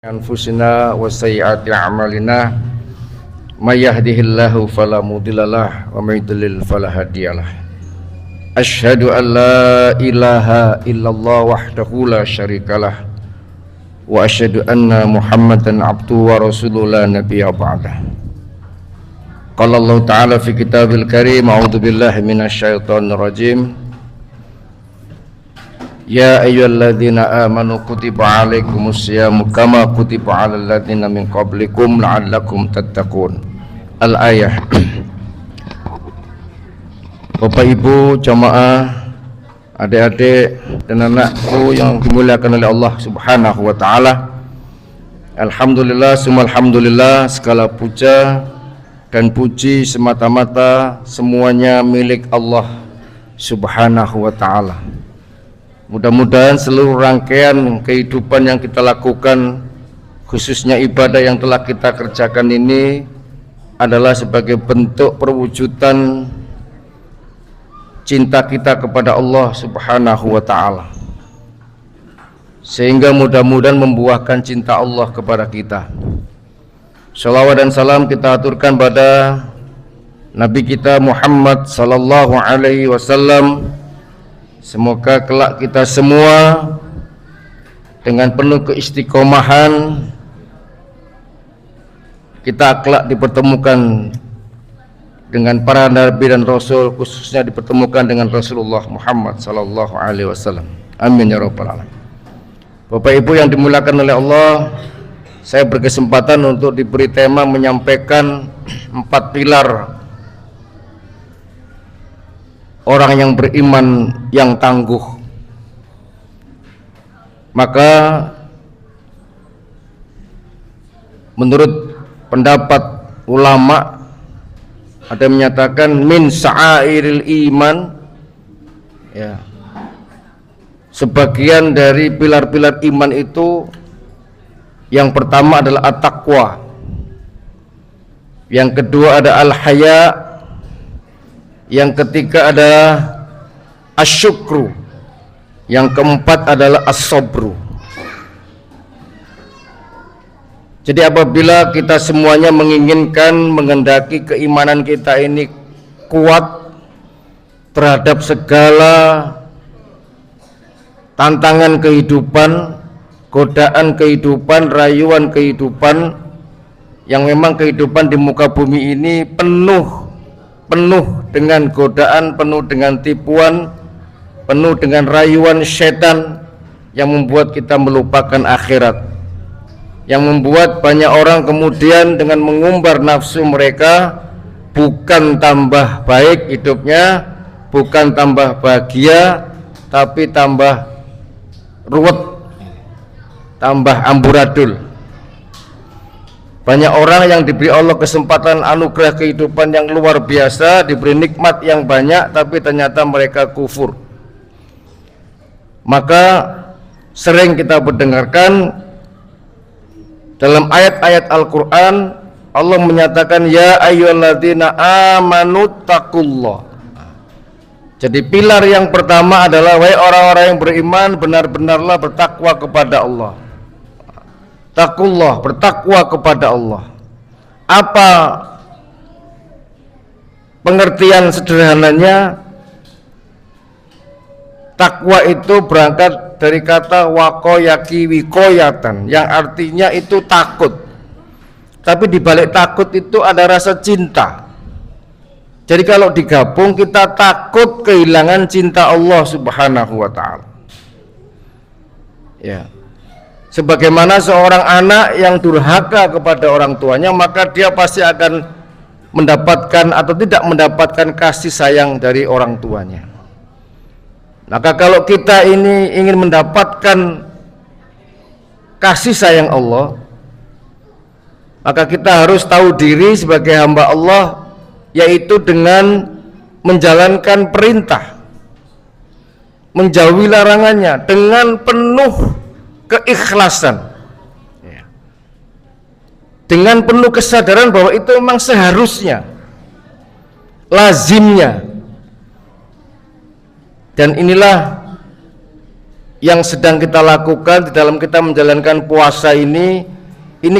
anfusina wa sayyiati a'malina may yahdihillahu fala mudhillalah wa may yudlil fala hadiyalah. Asyhadu an la ilaha illallah wahdahu la syarikalah wa asyhadu anna Muhammadan abduhu wa rasuluhu la nabiyya ba'dah. Qala Allah ta'ala fi kitabil karim, a'udzu billahi minasyaitonir rajim. Ya ayyuhalladzina amanu kutiba alaikumus syamu kama kutiba alal ladzina min qablikum la'allakum tattaqun. Al-ayah. Bapak Ibu jamaah, adik-adik dan anakku yang dimuliakan oleh Allah Subhanahu wa taala. Alhamdulillah, summa alhamdulillah, segala puja dan puji semata-mata semuanya milik Allah Subhanahu wa taala. Mudah-mudahan seluruh rangkaian kehidupan yang kita lakukan, khususnya ibadah yang telah kita kerjakan ini, adalah sebagai bentuk perwujudan cinta kita kepada Allah Subhanahu wa ta'ala, sehingga mudah-mudahan membuahkan cinta Allah kepada kita. Shalawat dan salam kita aturkan pada Nabi kita Muhammad sallallahu alaihi wasallam. Semoga kelak kita semua dengan penuh keistiqomahan kita kelak dipertemukan dengan para nabi dan rasul, khususnya dipertemukan dengan Rasulullah Muhammad sallallahu alaihi wasallam. Amin ya rabbal alamin. Bapak Ibu yang dimuliakan oleh Allah, saya berkesempatan untuk diberi tema menyampaikan 4 pilar orang yang beriman yang tangguh. Maka menurut pendapat ulama, ada yang menyatakan min sa'airil iman, ya, sebagian dari pilar-pilar iman itu yang pertama adalah at-taqwa, yang kedua ada al-haya, yang ketiga adalah asyukru, yang keempat adalah as-sabru. Jadi apabila kita semuanya menginginkan, menghendaki keimanan kita ini kuat terhadap segala tantangan kehidupan, godaan kehidupan, rayuan kehidupan, yang memang kehidupan di muka bumi ini penuh dengan godaan, penuh dengan tipuan, penuh dengan rayuan setan yang membuat kita melupakan akhirat, yang membuat banyak orang kemudian dengan mengumbar nafsu mereka bukan tambah baik hidupnya, bukan tambah bahagia, tapi tambah ruwet, tambah amburadul. Banyak orang yang diberi Allah kesempatan anugerah kehidupan yang luar biasa, diberi nikmat yang banyak, tapi ternyata mereka kufur. Maka sering kita mendengarkan dalam ayat-ayat Al-Quran Allah menyatakan ya ayyuhalladzina amanu taqullah. Jadi pilar yang pertama adalah wahai orang-orang yang beriman, benar-benarlah bertakwa kepada Allah. Taqullah, bertakwa kepada Allah. Apa pengertian sederhananya? Takwa itu berangkat dari kata waqayaki wikoyatan, yang artinya itu takut. Tapi di balik takut itu ada rasa cinta. Jadi kalau digabung, kita takut kehilangan cinta Allah Subhanahu wa ta'ala. Ya. Sebagaimana seorang anak yang durhaka kepada orang tuanya, maka dia pasti akan mendapatkan atau tidak mendapatkan kasih sayang dari orang tuanya. Maka kalau kita ini ingin mendapatkan kasih sayang Allah, maka kita harus tahu diri sebagai hamba Allah, yaitu dengan menjalankan perintah, menjauhi larangannya dengan penuh keikhlasan, dengan penuh kesadaran bahwa itu memang seharusnya, lazimnya. Dan inilah yang sedang kita lakukan di dalam kita menjalankan puasa ini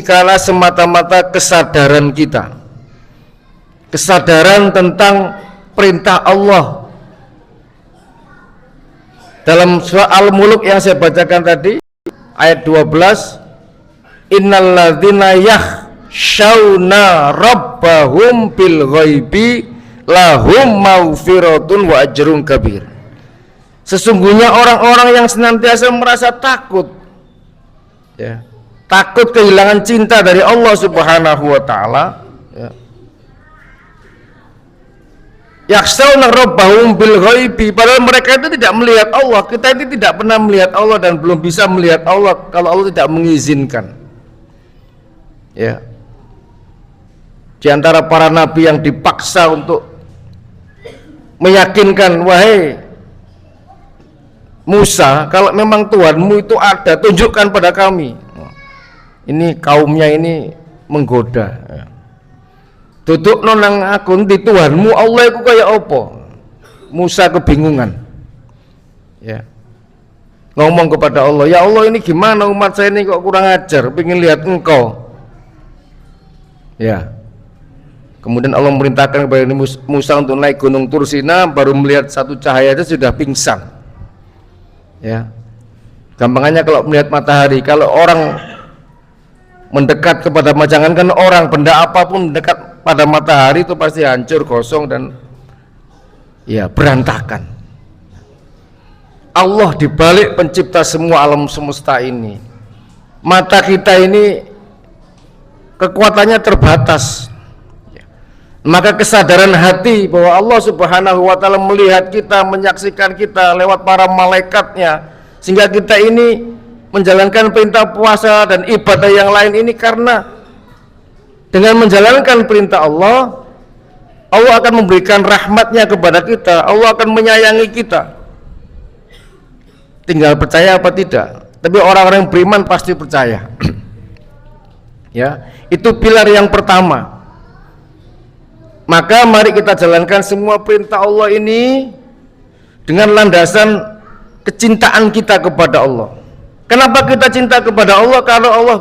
karena semata-mata kesadaran kita, kesadaran tentang perintah Allah. Dalam surah Al-Mulk yang saya bacakan tadi ayat 12, innalladzina yakhshawna rabbahum bil ghaibi lahum maghfiratun wa ajrun kabir. Sesungguhnya orang-orang yang senantiasa merasa takut, ya, takut kehilangan cinta dari Allah Subhanahu wa taala, ya. Yakhshawna rabbahum bil ghaibi, padahal mereka itu tidak melihat Allah. Kita ini tidak pernah melihat Allah dan belum bisa melihat Allah kalau Allah tidak mengizinkan. Ya. Di antara para nabi yang dipaksa untuk meyakinkan, wahai Musa, kalau memang Tuhanmu itu ada, tunjukkan pada kami. Ini kaumnya ini menggoda. Duduk nonang aku di Tuhanmu Allah itu kayak apa? Musa kebingungan. Ya. Ngomong kepada Allah, ya Allah ini gimana umat saya ini kok kurang ajar, pengen lihat engkau. Ya. Kemudian Allah memerintahkan kepada Musa untuk naik gunung Tursina, baru melihat satu cahaya itu sudah pingsan. Ya, gampangannya kalau melihat matahari, kalau orang mendekat kepada jangankan orang, benda apapun mendekat pada matahari itu pasti hancur, gosong dan ya berantakan. Allah dibalik pencipta semua alam semesta ini, mata kita ini kekuatannya terbatas. Maka kesadaran hati bahwa Allah Subhanahu wa taala melihat kita, menyaksikan kita lewat para malaikatnya, sehingga kita ini menjalankan perintah puasa dan ibadah yang lain ini karena dengan menjalankan perintah Allah, Allah akan memberikan rahmatnya kepada kita, Allah akan menyayangi kita. Tinggal percaya apa tidak. Tapi orang-orang yang beriman pasti percaya. Ya, itu pilar yang pertama. Maka mari kita jalankan semua perintah Allah ini dengan landasan kecintaan kita kepada Allah. Kenapa kita cinta kepada Allah?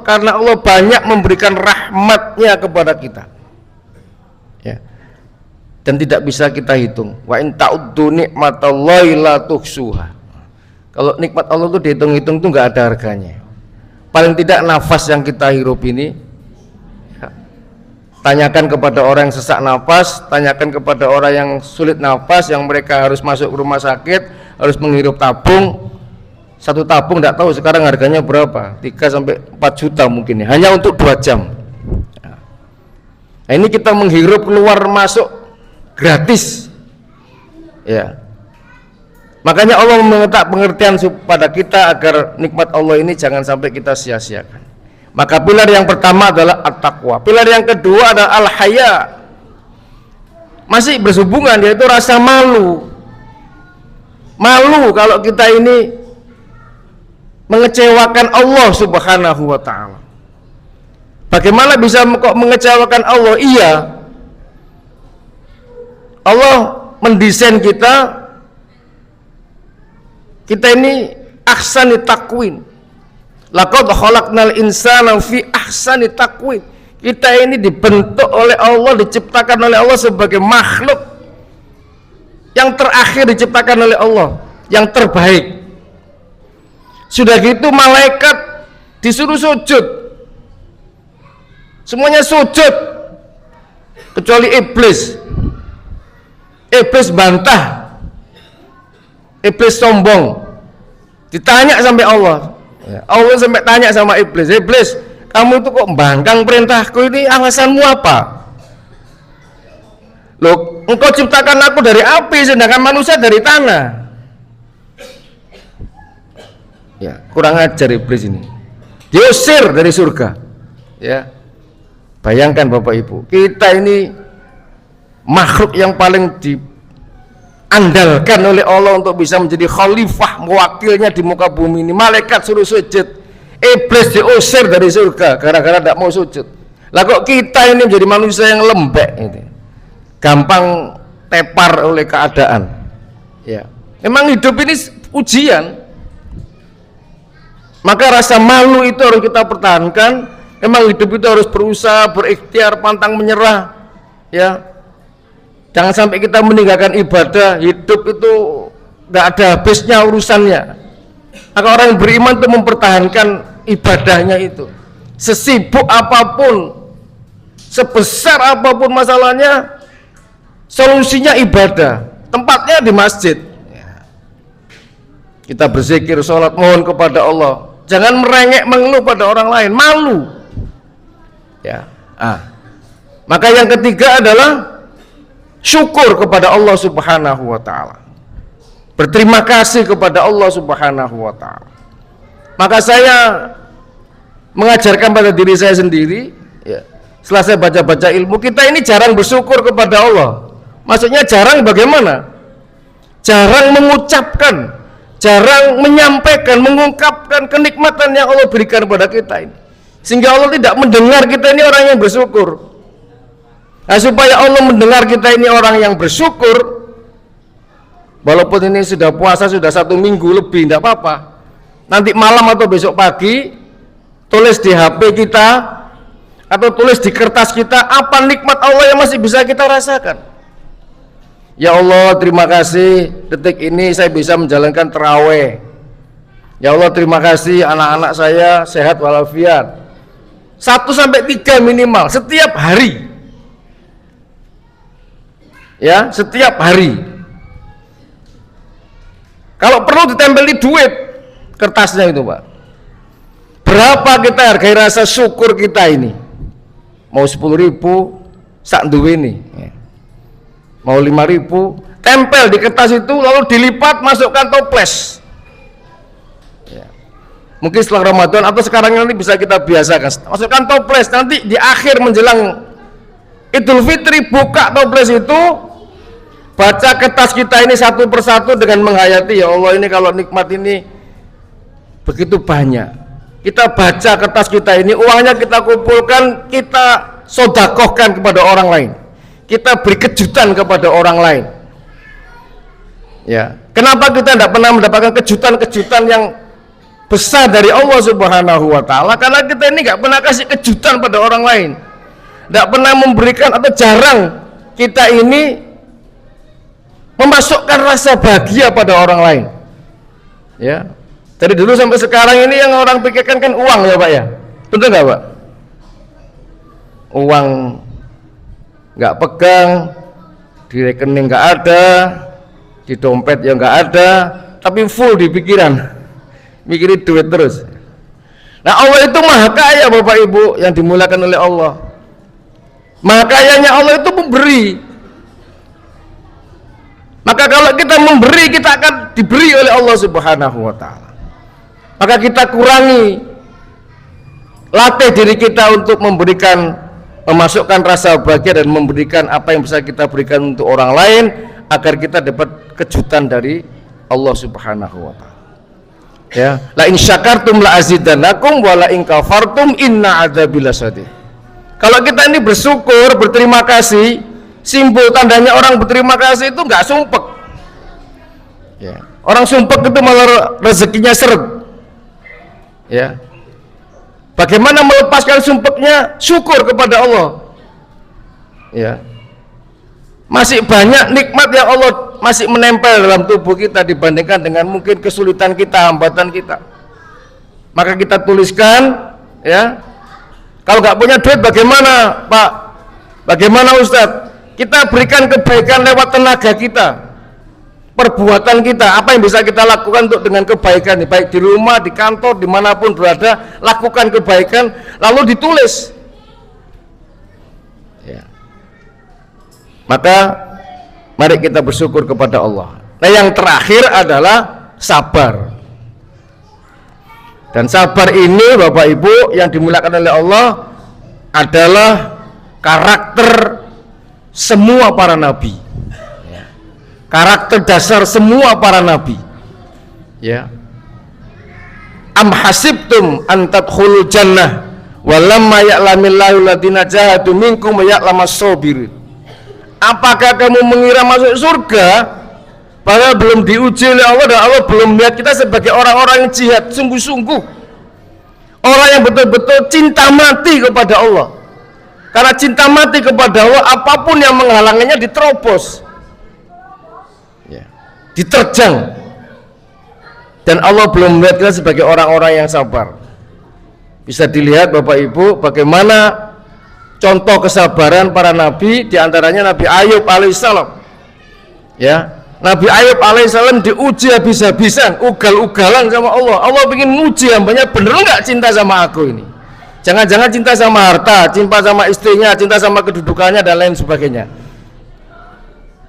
Karena Allah banyak memberikan rahmatnya kepada kita. Ya. Dan tidak bisa kita hitung. Wa in ta'uddu nikmatallahi la tuhsuha. Kalau nikmat Allah itu dihitung-hitung itu nggak ada harganya. Paling tidak nafas yang kita hirup ini, tanyakan kepada orang yang sesak nafas, tanyakan kepada orang yang sulit nafas, yang mereka harus masuk ke rumah sakit, harus menghirup tabung. Satu tabung tidak tahu sekarang harganya berapa, 3 sampai 4 juta mungkin ya, hanya untuk 2 jam. Nah, ini kita menghirup keluar masuk gratis. Ya. Makanya Allah meminta pengertian pada kita agar nikmat Allah ini jangan sampai kita sia-siakan. Maka pilar yang pertama adalah at-taqwa. Pilar yang kedua adalah al-haya. Masih berhubungan, yaitu rasa malu. Malu kalau kita ini mengecewakan Allah Subhanahu wa taala. Bagaimana bisa kok mengecewakan Allah? Iya, Allah mendesain kita ini ahsani taqwim. Laqad khalaqnal insana fi ahsani taqwim. Kita ini dibentuk oleh Allah, diciptakan oleh Allah sebagai makhluk yang terakhir diciptakan oleh Allah, yang terbaik. Sudah gitu malaikat disuruh sujud, semuanya sujud kecuali iblis. Iblis bantah, iblis sombong. Ditanya sampai Allah, Allah sampai tanya sama iblis, iblis, kamu itu kok bangkang perintahku ini, alasanmu apa? Loh, engkau ciptakan aku dari api, sedangkan manusia dari tanah. Ya, kurang ajar iblis ini, diusir dari surga. Ya, bayangkan Bapak Ibu, kita ini makhluk yang paling diandalkan oleh Allah untuk bisa menjadi khalifah, mewakilnya di muka bumi ini. Malaikat suruh sujud, iblis diusir dari surga gara-gara tidak mau sujud. Lah kok kita ini menjadi manusia yang lembek ini, gampang tepar oleh keadaan. Ya, memang hidup ini ujian. Maka rasa malu itu harus kita pertahankan. Memang hidup itu harus berusaha, berikhtiar, pantang menyerah, ya. Jangan sampai kita meninggalkan ibadah. Hidup itu nggak ada habisnya urusannya. Maka orang yang beriman itu mempertahankan ibadahnya itu. Sesibuk apapun, sebesar apapun masalahnya, solusinya ibadah. Tempatnya di masjid. Kita berzikir, sholat, mohon kepada Allah. Jangan merengek mengeluh pada orang lain, malu. Ya. Maka yang ketiga adalah syukur kepada Allah Subhanahu wa taala. Berterima kasih kepada Allah Subhanahu wa taala. Maka saya mengajarkan pada diri saya sendiri, ya, setelah saya baca-baca ilmu, kita ini jarang bersyukur kepada Allah. Maksudnya jarang bagaimana? Jarang mengucapkan, jarang menyampaikan, mengungkapkan kenikmatan yang Allah berikan kepada kita ini, sehingga Allah tidak mendengar kita ini orang yang bersyukur. Nah, supaya Allah mendengar kita ini orang yang bersyukur, walaupun ini sudah puasa sudah 1 minggu lebih, tidak apa-apa. Nanti malam atau besok pagi tulis di HP kita atau tulis di kertas kita apa nikmat Allah yang masih bisa kita rasakan. Ya Allah, terima kasih detik ini saya bisa menjalankan tarawih. Ya Allah, terima kasih anak-anak saya sehat walafiat. 1-3 minimal setiap hari. Ya, setiap hari. Kalau perlu ditempeli duit kertasnya itu, Pak. Berapa kita hargai rasa syukur kita ini? Mau 10.000 sak duweni, ya. Mau 5.000, tempel di kertas itu lalu dilipat, masukkan toples, ya. Mungkin setelah Ramadan atau sekarang ini bisa kita biasakan, masukkan toples. Nanti di akhir menjelang Idul Fitri buka toples itu, baca kertas kita ini satu persatu dengan menghayati, ya Allah, ini kalau nikmat ini begitu banyak. Kita baca kertas kita ini, uangnya kita kumpulkan, kita sodakohkan kepada orang lain. Kita beri kejutan kepada orang lain. Ya, kenapa kita tidak pernah mendapatkan kejutan-kejutan yang besar dari Allah Subhanahu wa taala? Karena kita ini nggak pernah kasih kejutan pada orang lain. Tidak pernah memberikan, atau jarang kita ini memasukkan rasa bahagia pada orang lain. Ya. Dari dulu sampai sekarang ini yang orang pikirkan kan uang, ya Pak, ya. Betul nggak, Pak? Uang nggak pegang, di rekening nggak ada, di dompet ya nggak ada, tapi full di pikiran, mikirin duit terus. Nah, Allah itu maha kaya, Bapak Ibu yang dimuliakan oleh Allah. Maha kayanya Allah itu memberi. Maka kalau kita memberi, kita akan diberi oleh Allah Subhanahu wa taala. Maka kita kurangi, latih diri kita untuk memberikan, memasukkan rasa bahagia dan memberikan apa yang bisa kita berikan untuk orang lain, agar kita dapat kejutan dari Allah Subhanahu wa taala. Ya, la in syakartum la azidannakum wa la in kafartum inna adzabi lasyadid. Kalau kita ini bersyukur, berterima kasih, simbol tandanya orang berterima kasih itu enggak sumpek. Ya, orang sumpek itu malah rezekinya seret. Ya. Bagaimana melepaskan sumpeknya? Syukur kepada Allah. Ya. Masih banyak nikmat yang Allah masih menempel dalam tubuh kita dibandingkan dengan mungkin kesulitan kita, hambatan kita. Maka kita tuliskan, ya. Kalau nggak punya duit bagaimana, Pak? Bagaimana, Ustadz? Kita berikan kebaikan lewat tenaga kita, perbuatan kita, apa yang bisa kita lakukan untuk dengan kebaikan, baik di rumah, di kantor, dimanapun berada, lakukan kebaikan, lalu ditulis. Ya. Maka mari kita bersyukur kepada Allah. Nah, yang terakhir adalah sabar. Dan sabar ini, Bapak Ibu yang dimuliakan oleh Allah, adalah karakter semua para nabi. Karakter dasar semua para nabi. Ya. Am hasibtum an tadkhulul jannah walamma ya'lamillahu alladziina jahadu minkum wa ya'lamas sabirin. Apakah kamu mengira masuk surga padahal belum diuji oleh Allah dan Allah belum melihat kita sebagai orang-orang yang jihad sungguh-sungguh Orang yang betul-betul cinta mati kepada Allah. Karena cinta mati kepada Allah, apapun yang menghalanginya diterobos, ya, diterjang. Dan Allah belum melihat kita sebagai orang-orang yang sabar. Bisa dilihat Bapak Ibu bagaimana contoh kesabaran para nabi, diantaranya Nabi Ayub alaihissalam. Ya, Nabi Ayub alaihissalam diuji habis-habisan, ugal-ugalan sama Allah. Allah ingin nguji hambanya, bener nggak cinta sama aku ini? Jangan-jangan cinta sama harta, cinta sama istrinya, cinta sama kedudukannya dan lain sebagainya.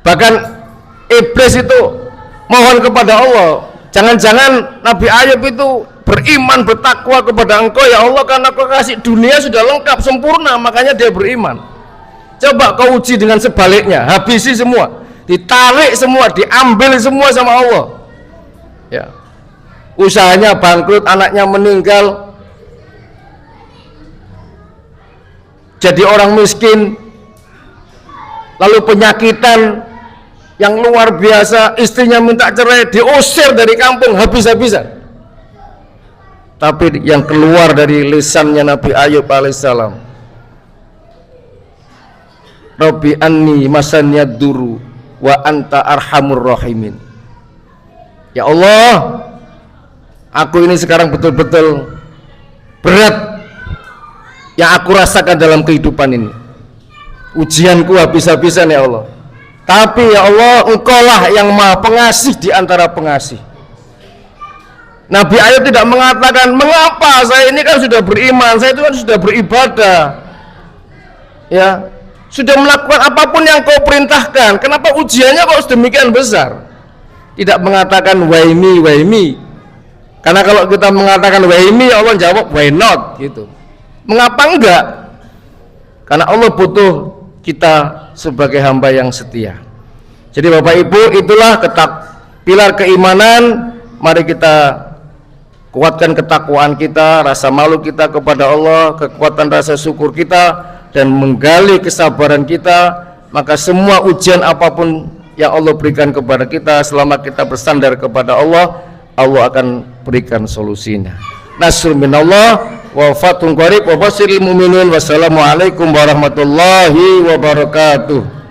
Bahkan iblis itu mohon kepada Allah, jangan-jangan Nabi Ayub itu beriman, bertakwa kepada Engkau ya Allah, karena Kau kasih dunia sudah lengkap sempurna, makanya dia beriman. Coba kau uji dengan sebaliknya, habisi semua, ditarik semua, diambil semua sama Allah. Ya, usahanya bangkrut, anaknya meninggal, jadi orang miskin, lalu penyakitan yang luar biasa, istrinya minta cerai, diusir dari kampung habis-habisan. Tapi yang keluar dari lisannya Nabi Ayub alaihissalam, Rabbi anni masanyad duru wa anta arhamur rahimin. Ya Allah, aku ini sekarang betul-betul berat yang aku rasakan dalam kehidupan ini, ujianku habis-habisan ya Allah. Tapi ya Allah, Engkaulah yang maha pengasih di antara pengasih. Nabi Ayub tidak mengatakan, mengapa saya ini kan sudah beriman, saya itu kan sudah beribadah, ya, sudah melakukan apapun yang Kau perintahkan, kenapa ujiannya kok sedemikian besar? Tidak mengatakan why me, karena kalau kita mengatakan why me, Allah jawab why not gitu. Mengapa enggak? Karena Allah butuh kita sebagai hamba yang setia. Jadi Bapak Ibu, itulah pilar keimanan. Mari kita kuatkan ketakwaan kita, rasa malu kita kepada Allah, kekuatan rasa syukur kita, dan menggali kesabaran kita. Maka semua ujian apapun yang Allah berikan kepada kita, selama kita bersandar kepada Allah, Allah akan berikan solusinya. Nasrul minallah wa fathun qarib wa basyiril mu'minin. Wassalamualaikum warahmatullahi wabarakatuh.